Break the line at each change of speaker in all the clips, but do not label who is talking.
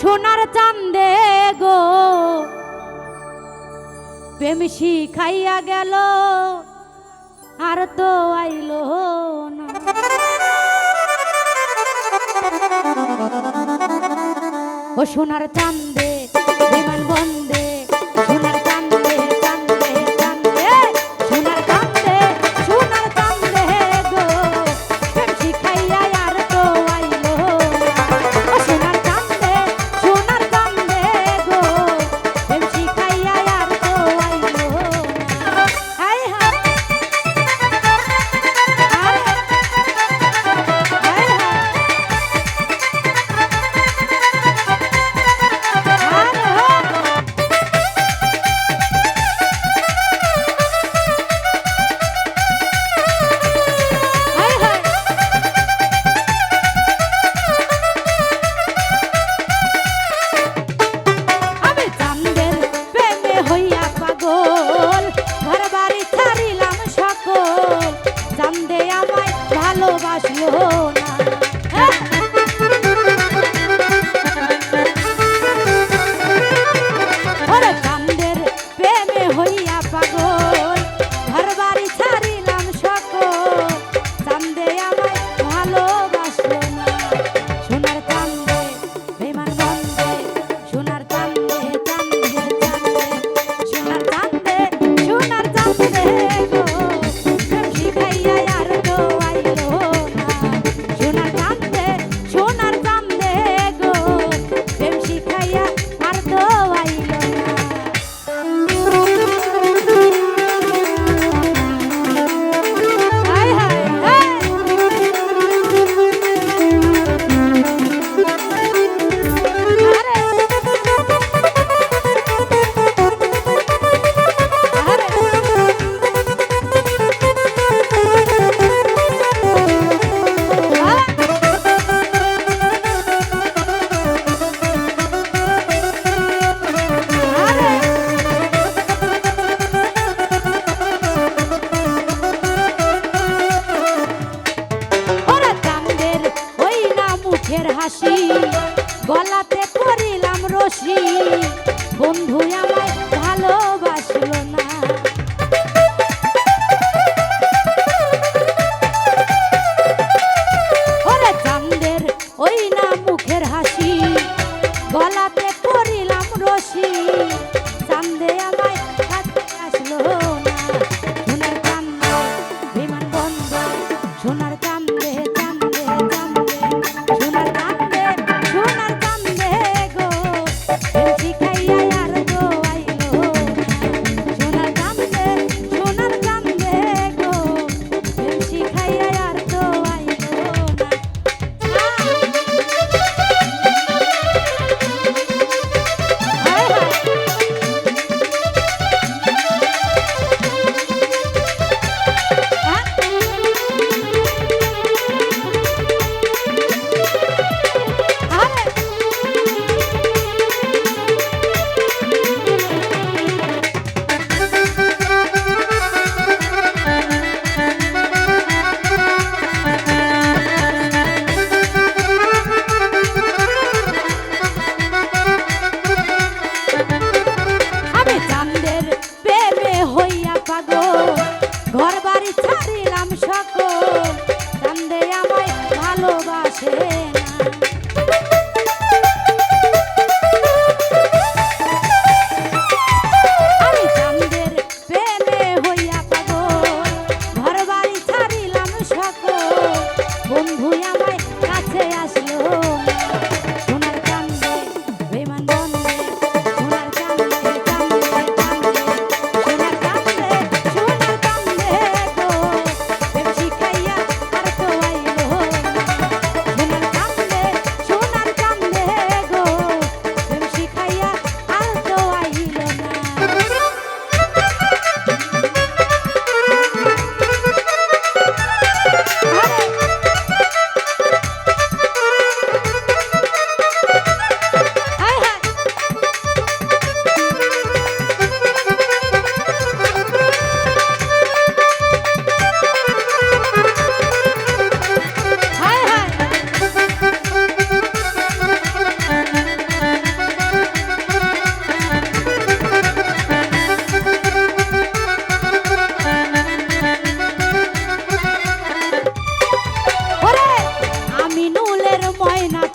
সোনার চান্দে গো প্রেম শিখাইয়া গেল আর তো আইলো না। ও সোনার চান্দে বিমান বন্দে সোনার চান্দে চান্দে চান্দে সোনার চান্দে সোনার চান্দে গো প্রেম শিখাইয়া আর তো আইলো না। ও সোনার চান্দে গো প্রেম শিখাইয়া আর তো আইলো না। হাই হাই ভালোবাসলো না। ওরে চাঁদের প্রেমে হইয়া পাগল ঘর বাড়ি ছাড়িলাম সকল চাঁদে আমায় ভালোবাসলো না। সোনার চাঁদে বেমান বন্দে সোনার চাঁদে চাঁদে চাঁদে সোনার চাঁদে গো প্রেম শিখাইয়া আর তো আইলো না। সোনার চাঁদে গো প্রেম শিখাইয়া আর তো আইলো না। হায় হায় হায় হাসি গলাতে করিলাম রশি বন্ধু আমায় ভালোবাসলো না। ওরে চাঁদের ওই না মুখের হাসি গলাতে করিলাম রশি চাঁদে আমায় কাছে আসলো না। সোনার চাঁদে বিমান বন্ধ সোনার চাঁদে চাঁদে চাঁদে সোনার চাঁদে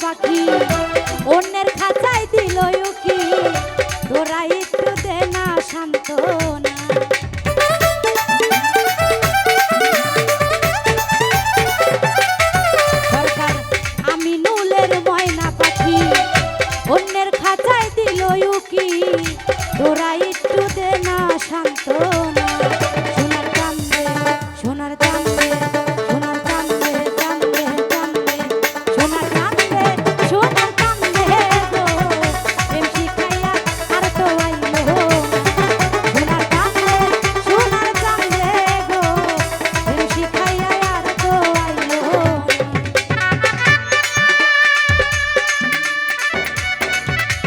পাখি অন্যের খাঁচায় দিল উকি তোরা একটু দে না সান্ত্বনা সরকার আমি নুলের ময়না পাখি অন্যের খাঁচায় দিল উকি তোরা একটু দে না সান্ত্বনা সোনার চাঁদে সোনার চাঁদে সোনার চাঁদে চাঁদে চাঁদে সোনার চাঁদে সোনার চাঁদে গো প্রেম শিখাইয়া আর তো আইলো সোনার চাঁদে সোনার চাঁদে গো প্রেম শিখাইয়া আর তো আইলো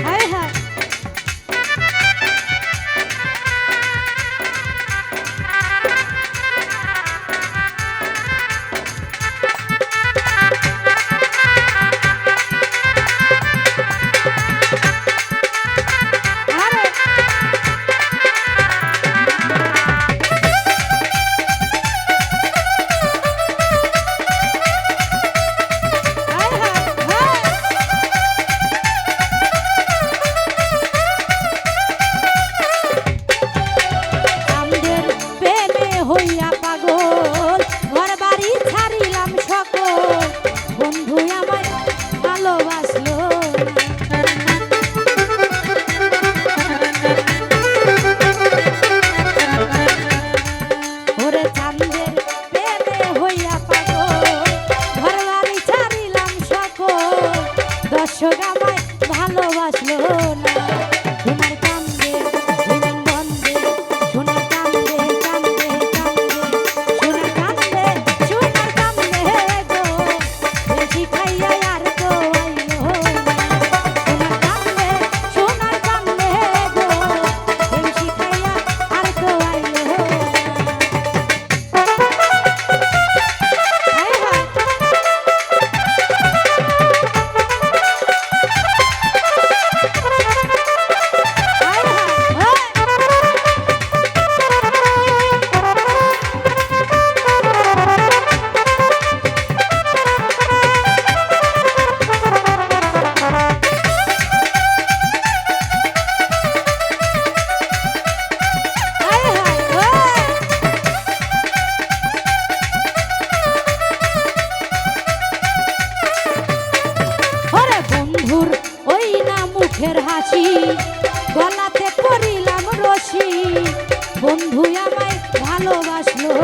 হায় হায় হইয়া পাগল ঘর বাড়ি ছাড়িলাম সকল বন্ধু আমায় ভালোবাসলো ওরে চাঁদের প্রেমে হইয়া পাগল ঘর বাড়ি ছাড়িলাম সকল দর্শক আমায় ভালোবাসলো না তোমার চাঁদে বিমান বন্দে সোনার চাঁদে চাঁদে সোনার চাঁদে সোনার চাঁদে গো বেশি খাইয়া আর তো আইলো সোনার চাঁদে সোনার চাঁদে গো বেশি খাইয়া আর তো আইলো হায় হায় বন্ধুর ওই না মুখের হাসি গলাতে পরিলাম রশি বন্ধু আমায় ভালোবাসলো